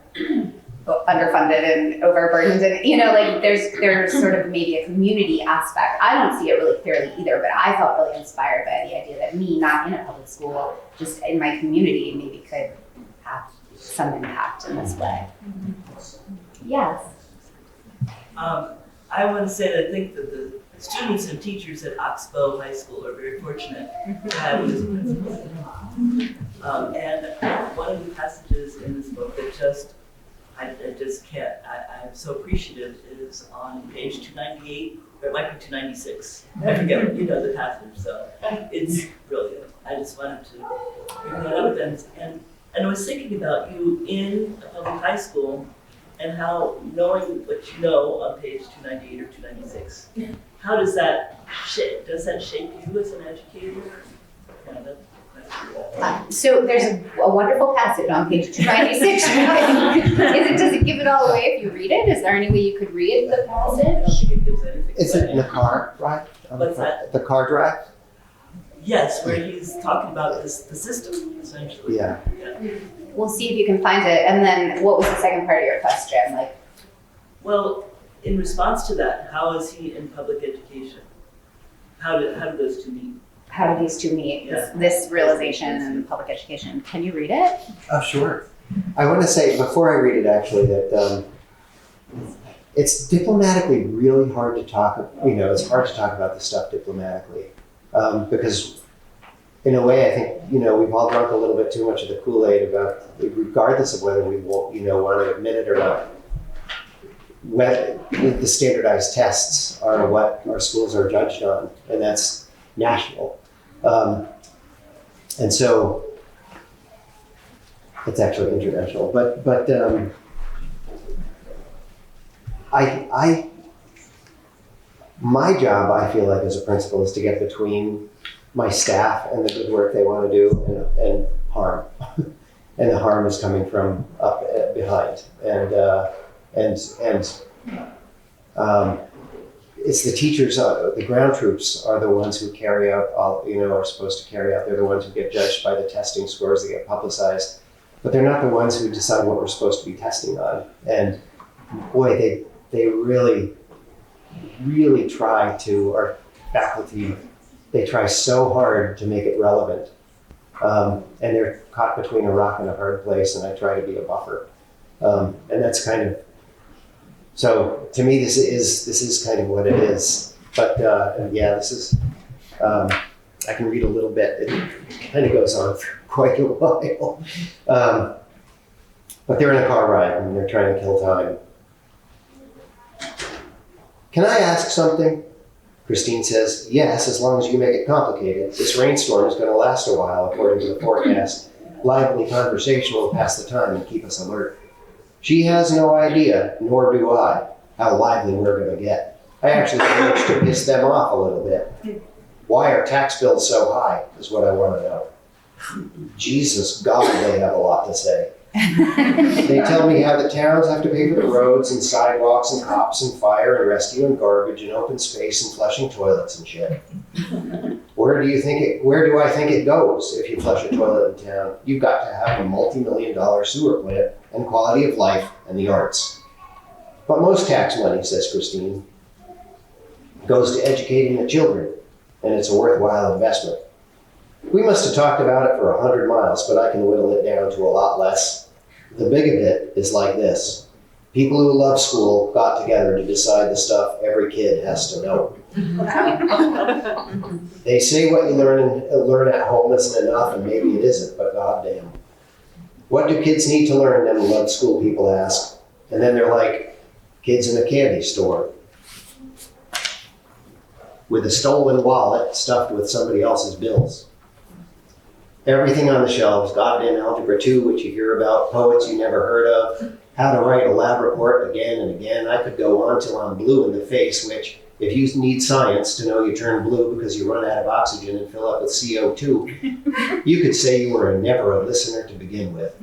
underfunded and overburdened, and there's sort of maybe a community aspect. I don't see it really clearly either, but I felt really inspired by the idea that me, not in a public school, just in my community, maybe could have some impact in this way. Yes. I want to say that I think that the students and teachers at Oxbow High School are very fortunate to have you as principal. And one of the passages in this book that I'm so appreciative is on page 298, or it might be 296. I forget, the passage, so it's brilliant. I just wanted to bring that up. And I was thinking about you in a public high school and how knowing what you know on page 298 or 296, how does that shape you as an educator? Yeah, So there's a wonderful passage on page 296. Does it give it all away if you read it? Is there any way you could read the I don't passage? think it gives anything. Is it in the car ride? What's that? The car drive? Yes, where he's talking about the system, essentially. Yeah. We'll see if you can find it. And then what was the second part of your question? Like, Well, in response to that, how is he in public education? How do those two meet? how do these two meet? Yeah. This realization and public education. Can you read it? Oh, sure. I want to say, before I read it actually, that it's diplomatically really hard to talk, it's hard to talk about this stuff diplomatically. Because in a way, I think, we've all drunk a little bit too much of the Kool-Aid about, regardless of whether we want to admit it or not, when the standardized tests are what our schools are judged on, and that's national. And so it's actually international, but my job, I feel like, as a principal, is to get between my staff and the good work they want to do and harm. And the harm is coming from up behind. It's the teachers, the ground troops are the ones who carry out are supposed to carry out. They're the ones who get judged by the testing scores that get publicized. But they're not the ones who decide what we're supposed to be testing on. And boy, they really, really try to, our faculty, they try so hard to make it relevant. And they're caught between a rock and a hard place, and I try to be a buffer. And that's kind of, so to me, this is kind of what it is. But this is, I can read a little bit. It kind of goes on for quite a while. But they're in a car ride and they're trying to kill time. Can I ask something? Christine says, yes, as long as you make it complicated. This rainstorm is going to last a while, according to the forecast. Lively conversation will pass the time and keep us alert. She has no idea, nor do I, how lively we're going to get. I actually managed to piss them off a little bit. Why are tax bills so high, is what I want to know. Jesus, God, they have a lot to say. They tell me how the towns have to pay for the roads and sidewalks and cops and fire and rescue and garbage and open space and flushing toilets and shit. Where do I think it goes if you flush a toilet in town? You've got to have a multi-million-dollar sewer plant and quality of life and the arts. But most tax money, says Christine, goes to educating the children, and it's a worthwhile investment. We must have talked about it for 100 miles, but I can whittle it down to a lot less. The big of it is like this. People who love school got together to decide the stuff every kid has to know. They say what you learn at home isn't enough, and maybe it isn't, but goddamn. What do kids need to learn, them love school people ask. And then they're like kids in a candy store with a stolen wallet stuffed with somebody else's bills. Everything on the shelves, goddamn Algebra 2, which you hear about, poets you never heard of, how to write a lab report again and again. I could go on till I'm blue in the face, which, if you need science to know you turn blue because you run out of oxygen and fill up with CO2, you could say you were never a listener to begin with.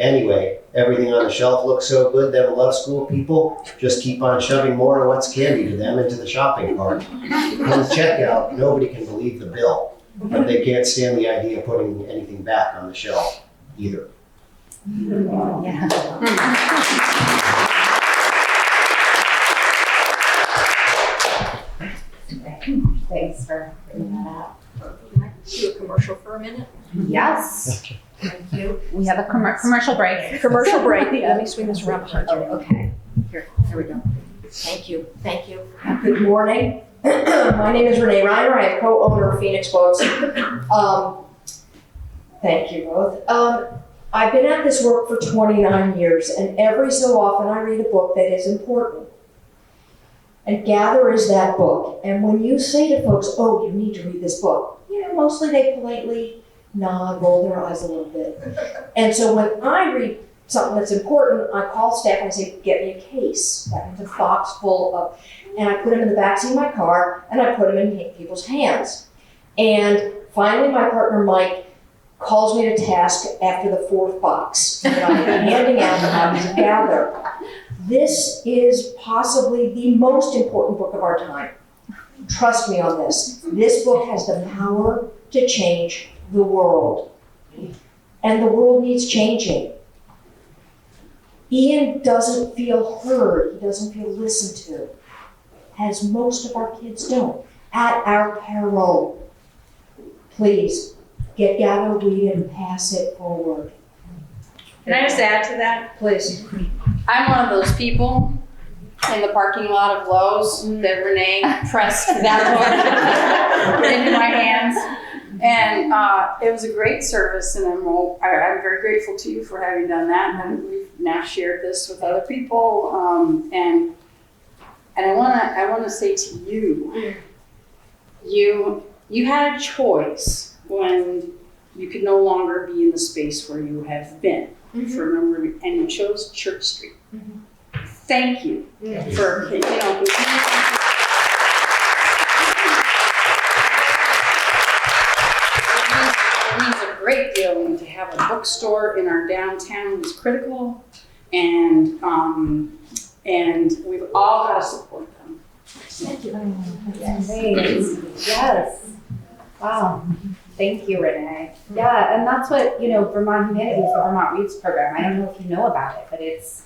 Anyway, everything on the shelf looks so good, them love school people just keep on shoving more of what's candy to them into the shopping cart. On the checkout, nobody can believe the bill. But they can't stand the idea of putting anything back on the shelf either. Yeah. Thanks for bringing that up. Do a commercial for a minute? Yes. Thank you. We have a commercial break. Commercial break. Let me swing this around behind you. Oh, okay. Here we go. Thank you. Thank you. Good morning. My name is Renee Reiner. I am co-owner of Phoenix Books. Thank you both. I've been at this work for 29 years, and every so often I read a book that is important. And Gather is that book. And when you say to folks, oh, you need to read this book, mostly they politely nod, roll their eyes a little bit. And so when I read something that's important, I call staff and I say, get me a case. That means a box full of, and I put them in the backseat of my car and I put them in people's hands. And finally, my partner Mike calls me to task after the 4th box that I'm handing out how to gather. This is possibly the most important book of our time. Trust me on this. This book has the power to change the world. And the world needs changing. Ian doesn't feel heard. He doesn't feel listened to, as most of our kids don't, at our peril. Please, gather, read, and pass it forward. Can I just add to that? Please. I'm one of those people in the parking lot of Lowe's that Renee pressed that book into my hands. And it was a great service, and I'm very grateful to you for having done that. And we've now shared this with other people. And I want to say to you, you had a choice when you could no longer be in the space where you have been for a number of years, and you chose Church Street. Thank you for, it means a great deal to have a bookstore in our downtown is critical, and we've all got to support them. Thank you. Yes. Wow. Thank you, Renee. Yeah, and that's what, Vermont Humanities, the Vermont Reads program. I don't know if you know about it, but it's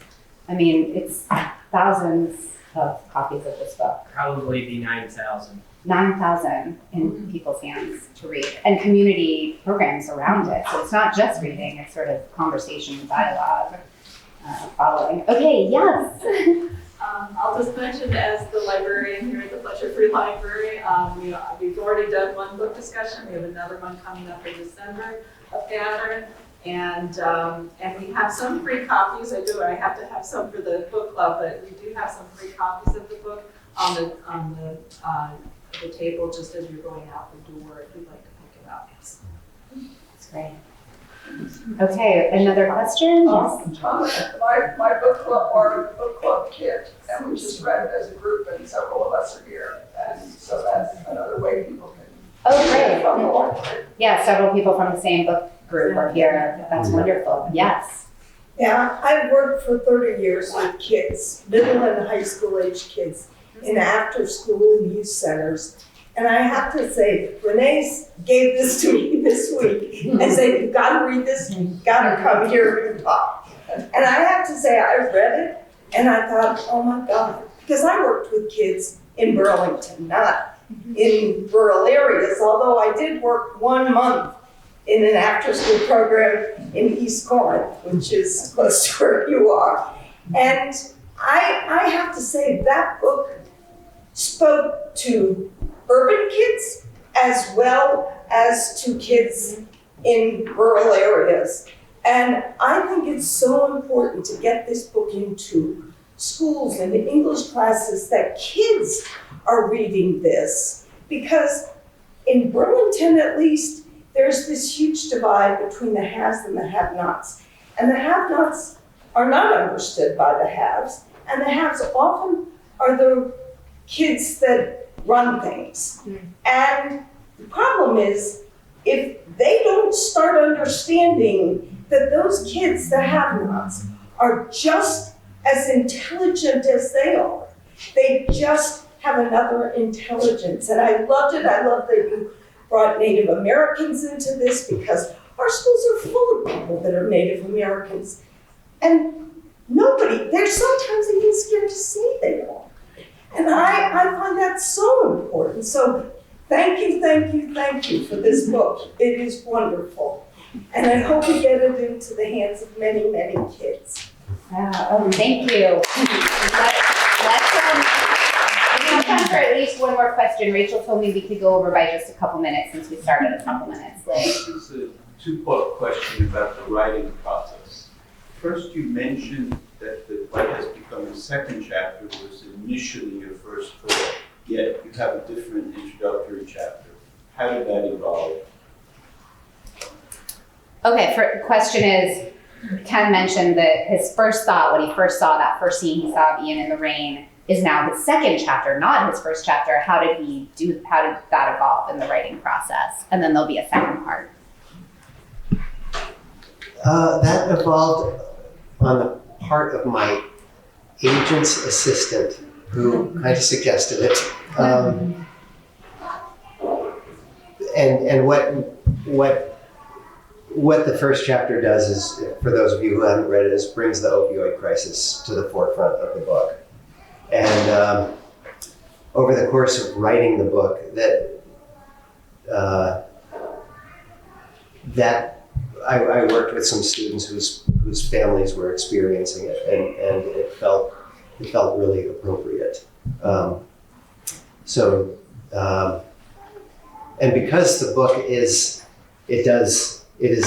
thousands of copies of this book. Probably be 9,000. 9,000 in people's hands to read, and community programs around it. So it's not just reading, it's sort of conversation, dialogue, following. Okay, yes. I'll just mention, as the librarian here at the Fletcher Free Library, we've already done one book discussion. We have another one coming up in December of Gathering, and we have some free copies. I have to have some for the book club, but we do have some free copies of the book on the table just as you're going out the door if you'd like to pick it up. Yes. That's great. Okay, another question? Yes. My book club, our book club kit, and we just read it as a group, and several of us are here, and so that's another way people can. Oh, great. Yeah, several people from the same book group are here. That's wonderful. Yes. Yeah, I've worked for 30 years with kids, middle and high school age kids, in after school and youth centers. And I have to say, Renee gave this to me this week and said, you've got to read this, you've got to come here and talk. And I have to say, I read it and I thought, oh my God, because I worked with kids in Burlington, not in rural areas, although I did work 1 month in an after-school program in East Corinth, which is close to where you are. And I have to say, that book spoke to urban kids as well as to kids in rural areas. And I think it's so important to get this book into schools and the English classes, that kids are reading this, because in Burlington at least, there's this huge divide between the haves and the have-nots. And the have-nots are not understood by the haves, and the haves often are the kids that run things. And the problem is, if they don't start understanding that those kids, the have-nots, are just as intelligent as they are, they just have another intelligence. And I loved it. I love that you brought Native Americans into this, because our schools are full of people that are Native Americans. And they're sometimes even scared to say they are. And I find that so important. So thank you for this book. It is wonderful. And I hope we get it into the hands of many, many kids. Thank you. We have time for at least one more question. Rachel told me we could go over by just a couple minutes since we started a couple minutes late. This is a two-part question about the writing process. First, you mentioned that what has become the second chapter was initially your first thought, yet you have a different introductory chapter. How did that evolve? Okay, question is, Ken mentioned that his first thought when he first saw that first scene he saw of Ian in the rain is now his second chapter, not his first chapter. How did that evolve in the writing process? And then there'll be a second part. That evolved on the part of my agent's assistant, who kind of suggested it. And what the first chapter does is, for those of you who haven't read it, is brings the opioid crisis to the forefront of the book. And over the course of writing the book, I worked with some students whose families were experiencing it, and it felt really appropriate. And because the book is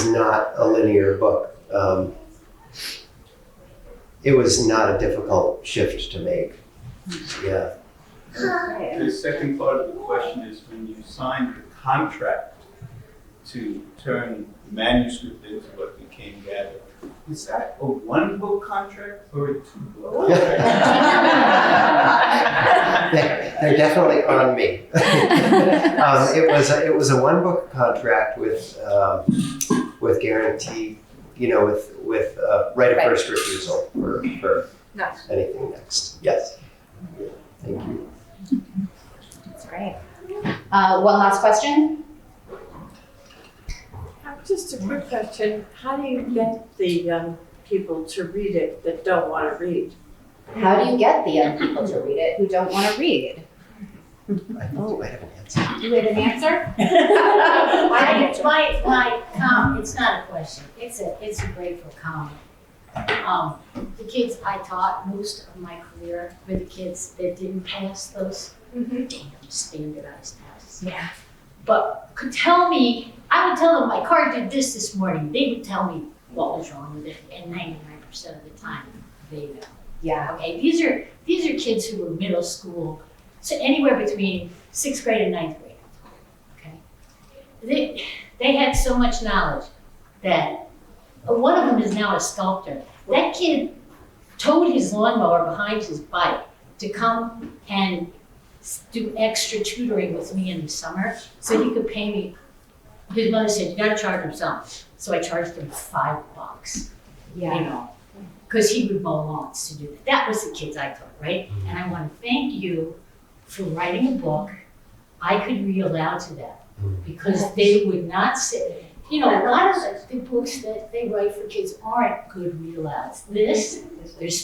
not a linear book, it was not a difficult shift to make. Yeah. The second part of the question is, when you signed the contract to turn the manuscript into what became Gather, is that a one-book contract or a two-book contract? They're definitely on me. It was a one-book contract with guarantee, with right of first refusal for anything next. Yes. Thank you. That's great. One last question. Just a quick question. How do you get the young people to read it that don't want to read? How do you get the young people to read it who don't want to read? I think you might have an answer. Do you have an answer? my comment, it's not a question. It's a grateful comment. The kids I taught most of my career were the kids that didn't pass those damn standardized tests. Yeah. But could tell me, I would tell them my car did this morning. They would tell me what was wrong with it, and 99% of the time they know. Yeah. Okay, these are kids who were middle school, so anywhere between 6th grade and 9th grade. Okay, they had so much knowledge that one of them is now a sculptor. That kid towed his lawnmower behind his bike to come and do extra tutoring with me in the summer so he could pay me. His mother said, you gotta charge him something. So I charged him $5. Yeah. Because he would mow lawns to do that. That was the kids I taught, right? And I want to thank you for writing a book I could read aloud to them, because they would not say, a lot of the books that they write for kids aren't good read alouds. There's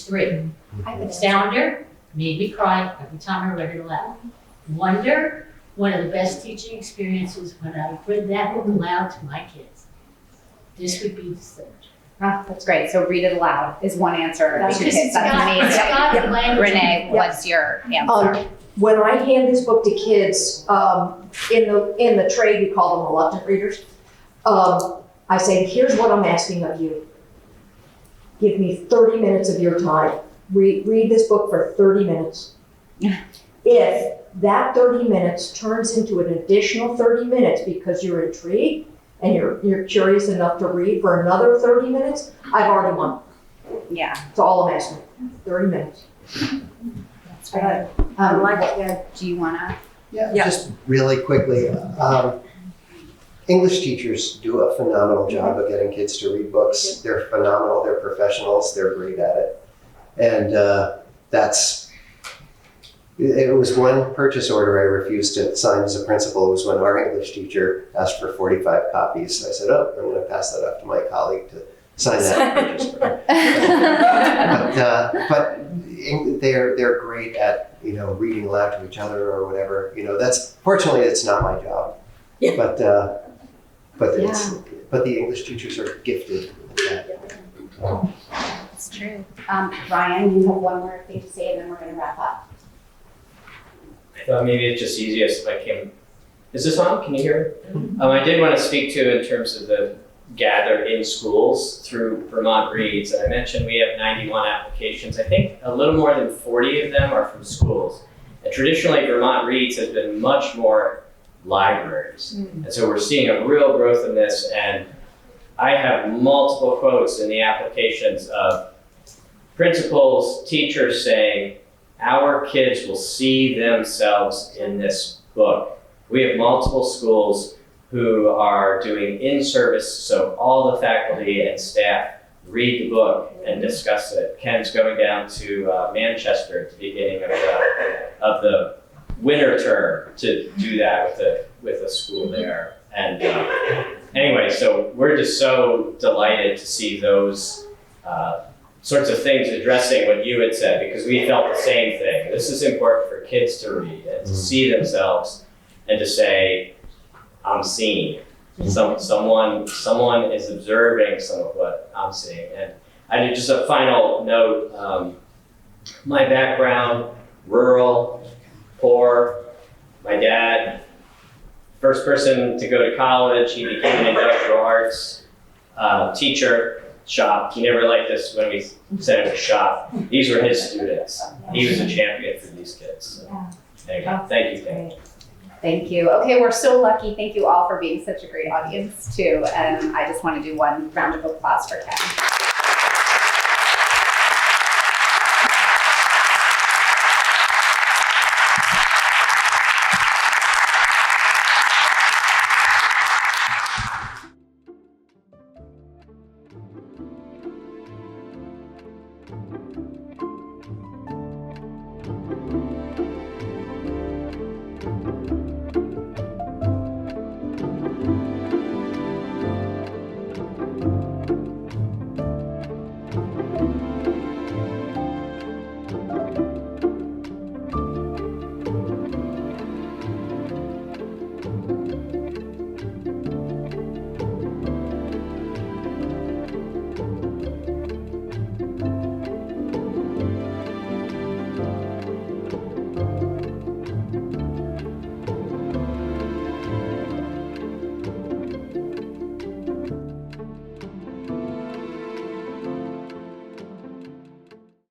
3. Sounder made me cry every time I read it aloud. Wonder, one of the best teaching experiences when I read that book aloud to my kids. This would be the 3rd. Oh, that's great. So read it aloud is one answer. Because it's got the language. Renee, what's your answer? When I hand this book to kids, in the trade we call them reluctant readers, I say, here's what I'm asking of you. Give me 30 minutes of your time. Read this book for 30 minutes. If that 30 minutes turns into an additional 30 minutes because you're intrigued and you're curious enough to read for another 30 minutes, I've already won. Yeah. That's all I'm asking. 30 minutes. That's right. Do you want to? Yeah, just really quickly. English teachers do a phenomenal job of getting kids to read books. They're phenomenal. They're professionals. They're great at it. And it was one purchase order I refused to sign as a principal. It was when our English teacher asked for 45 copies. I said, I'm going to pass that off to my colleague to sign that purchase order. But they're great at, reading aloud to each other or whatever. Fortunately, it's not my job. Yeah. But the English teachers are gifted with that. That's true. Ryan, you have one more thing to say and then we're going to wrap up. I thought maybe it's just easiest if I came. Is this on? Can you hear me? I did want to speak to in terms of the Gather in schools through Vermont Reads. I mentioned we have 91 applications. I think a little more than 40 of them are from schools. And traditionally, Vermont Reads has been much more libraries. And so we're seeing a real growth in this. And I have multiple quotes in the applications of principals, teachers saying, our kids will see themselves in this book. We have multiple schools who are doing in-service, so all the faculty and staff read the book and discuss it. Ken's going down to Manchester at the beginning of the winter term to do that with a school there. And anyway, so we're just so delighted to see those sorts of things addressing what you had said, because we felt the same thing. This is important for kids to read and to see themselves and to say, I'm seen. Someone is observing some of what I'm seeing. And I did just a final note. My background, rural, poor. My dad, first person to go to college. He became an industrial arts teacher. Shop. He never liked us when we said it was shop. These were his students. He was a champion for these kids. So, anyway, thank you, Ken. Thank you. Okay, we're so lucky. Thank you all for being such a great audience too. And I just want to do one round of applause for Ken.